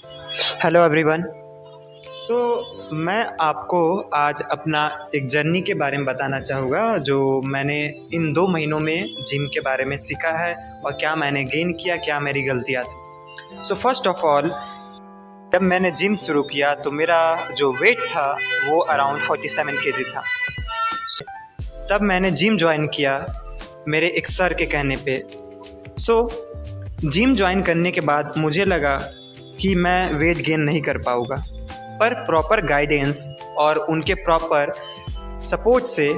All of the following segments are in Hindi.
Hello everyone. सो मैं आपको आज अपना एक जर्नी के बारे में बताना चाहूँगा जो मैंने इन 2 महीनों में जिम के बारे में सीखा है और क्या मैंने गेन किया, क्या मेरी गलतियाँ थी। सो फर्स्ट ऑफ ऑल, जब मैंने जिम शुरू किया तो मेरा जो वेट था वो अराउंड 47 केजी था। तब मैंने जिम ज्वाइन किया मेरे एक सर के कहने पे। जिम ज्वाइन करने के बाद मुझे लगा कि मैं वेट गेन नहीं कर पाऊँगा, पर प्रॉपर गाइडेंस और उनके प्रॉपर सपोर्ट से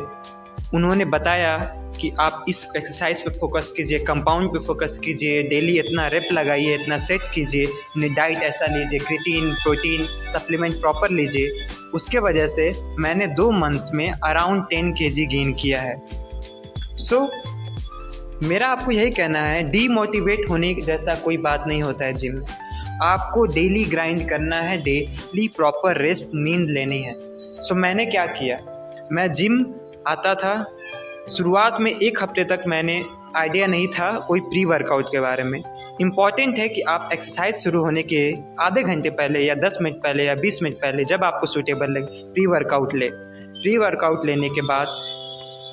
उन्होंने बताया कि आप इस एक्सरसाइज पे फोकस कीजिए, कंपाउंड पे फोकस कीजिए, डेली इतना रेप लगाइए, इतना सेट कीजिए, अपनी डाइट ऐसा लीजिए, क्रिएटिन, प्रोटीन सप्लीमेंट प्रॉपर लीजिए। उसके वजह से मैंने 2 मंथ्स में अराउंड 10 केजी गेन किया है। मेरा आपको यही कहना है, डीमोटिवेट होने जैसा कोई बात नहीं होता है जिम में। आपको डेली ग्राइंड करना है, डेली प्रॉपर रेस्ट, नींद लेनी है। मैंने क्या किया, मैं जिम आता था। शुरुआत में 1 हफ्ते तक मैंने आइडिया नहीं था कोई प्री वर्कआउट के बारे में। इम्पॉर्टेंट है कि आप एक्सरसाइज शुरू होने के आधे घंटे पहले या 10 मिनट पहले या 20 मिनट पहले, जब आपको सूटेबल लगे, प्री वर्कआउट ले। प्री वर्कआउट लेने के बाद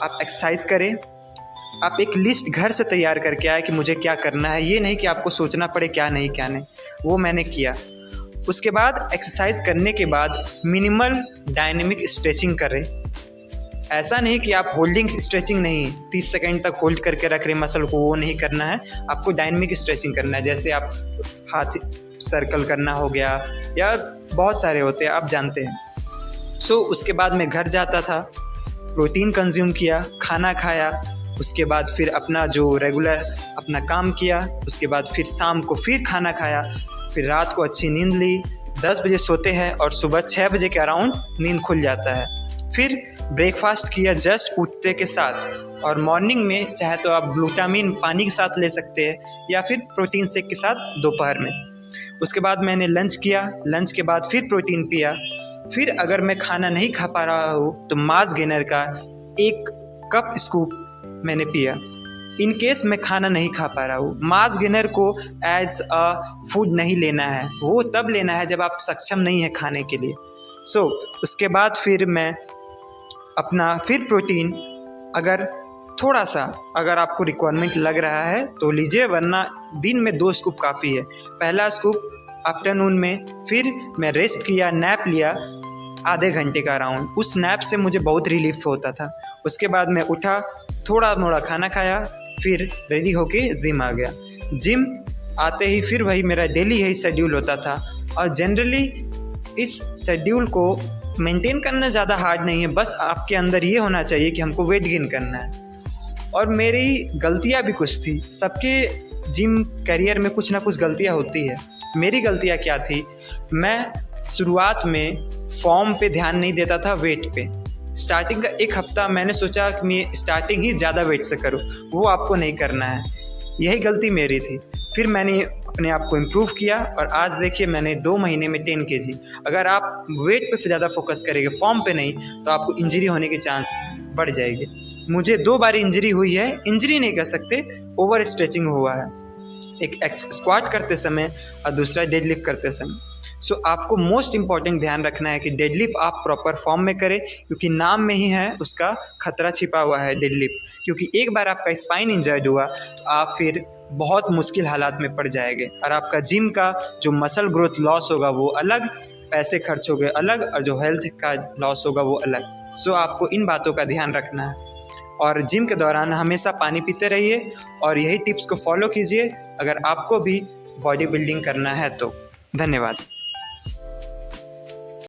आप एक्सरसाइज करें। आप एक लिस्ट घर से तैयार करके आए कि मुझे क्या करना है, ये नहीं कि आपको सोचना पड़े क्या नहीं क्या नहीं। वो मैंने किया। उसके बाद एक्सरसाइज करने के बाद मिनिमल डायनेमिक स्ट्रेचिंग करें। ऐसा नहीं कि आप होल्डिंग स्ट्रेचिंग नहीं, 30 सेकंड तक होल्ड करके रख रहे मसल को, वो नहीं करना है। आपको डायनेमिक स्ट्रेचिंग करना है, जैसे आप हाथ सर्कल करना हो गया या बहुत सारे होते हैं, आप जानते हैं। उसके बाद मैं घर जाता था, प्रोटीन कंज्यूम किया, खाना खाया, उसके बाद फिर अपना जो रेगुलर अपना काम किया, उसके बाद फिर शाम को फिर खाना खाया, फिर रात को अच्छी नींद ली। 10 बजे सोते हैं और सुबह 6 बजे के अराउंड नींद खुल जाता है। फिर ब्रेकफास्ट किया जस्ट उठते के साथ, और मॉर्निंग में चाहे तो आप ग्लूटामिन पानी के साथ ले सकते हैं या फिर प्रोटीन शेक के साथ दोपहर में। उसके बाद मैंने लंच किया, लंच के बाद फिर प्रोटीन पिया। फिर अगर मैं खाना नहीं खा पा रहा हूँ तो मास गेनर का 1 कप स्कूप मैंने पिया। इन केस मैं खाना नहीं खा पा रहा हूँ, मास गेनर को एज अ फूड नहीं लेना है, वो तब लेना है जब आप सक्षम नहीं है खाने के लिए। उसके बाद फिर मैं अपना फिर प्रोटीन, अगर थोड़ा सा अगर आपको रिक्वायरमेंट लग रहा है तो लीजिए, वरना दिन में 2 स्कूप काफ़ी है। पहला स्कूप आफ्टरनून में, फिर मैं रेस्ट किया, नैप लिया आधे घंटे का अराउंड। उस नैप से मुझे बहुत रिलीफ होता था। उसके बाद मैं उठा, थोड़ा मोड़ा खाना खाया, फिर रेडी होके जिम आ गया। जिम आते ही फिर वही मेरा डेली यही शेड्यूल होता था। और जनरली इस शेड्यूल को मेंटेन करना ज़्यादा हार्ड नहीं है, बस आपके अंदर ये होना चाहिए कि हमको वेट गेन करना है। और मेरी गलतियाँ भी कुछ थी, सबके जिम करियर में कुछ ना कुछ गलतियाँ होती है। मेरी गलतियाँ क्या थी, मैं शुरुआत में फॉर्म पे ध्यान नहीं देता था, वेट पे। स्टार्टिंग का 1 हफ्ता मैंने सोचा कि मैं स्टार्टिंग ही ज़्यादा वेट से करूँ, वो आपको नहीं करना है। यही गलती मेरी थी। फिर मैंने अपने आप को इम्प्रूव किया और आज देखिए मैंने 2 महीने में 10 केजी। अगर आप वेट पे ज़्यादा फोकस करेंगे, फॉर्म पे नहीं, तो आपको इंजरी होने के चांस बढ़ जाएगी। मुझे 2 बार इंजरी हुई है, इंजरी नहीं कह सकते, ओवर स्ट्रेचिंग हुआ है, एक स्क्वाट करते समय और दूसरा डेडलिफ्ट करते समय। आपको मोस्ट इम्पॉर्टेंट ध्यान रखना है कि डेडलिफ्ट आप प्रॉपर फॉर्म में करें, क्योंकि नाम में ही है उसका खतरा छिपा हुआ है डेडलिफ्ट। क्योंकि एक बार आपका स्पाइन इंजर्ड हुआ तो आप फिर बहुत मुश्किल हालात में पड़ जाएंगे, और आपका जिम का जो मसल ग्रोथ लॉस होगा वो अलग, पैसे खर्च हो गए अलग, और जो हेल्थ का लॉस होगा वो अलग। आपको इन बातों का ध्यान रखना है। और जिम के दौरान हमेशा पानी पीते रहिए और यही टिप्स को फॉलो कीजिए अगर आपको भी बॉडी बिल्डिंग करना है तो। धन्यवाद।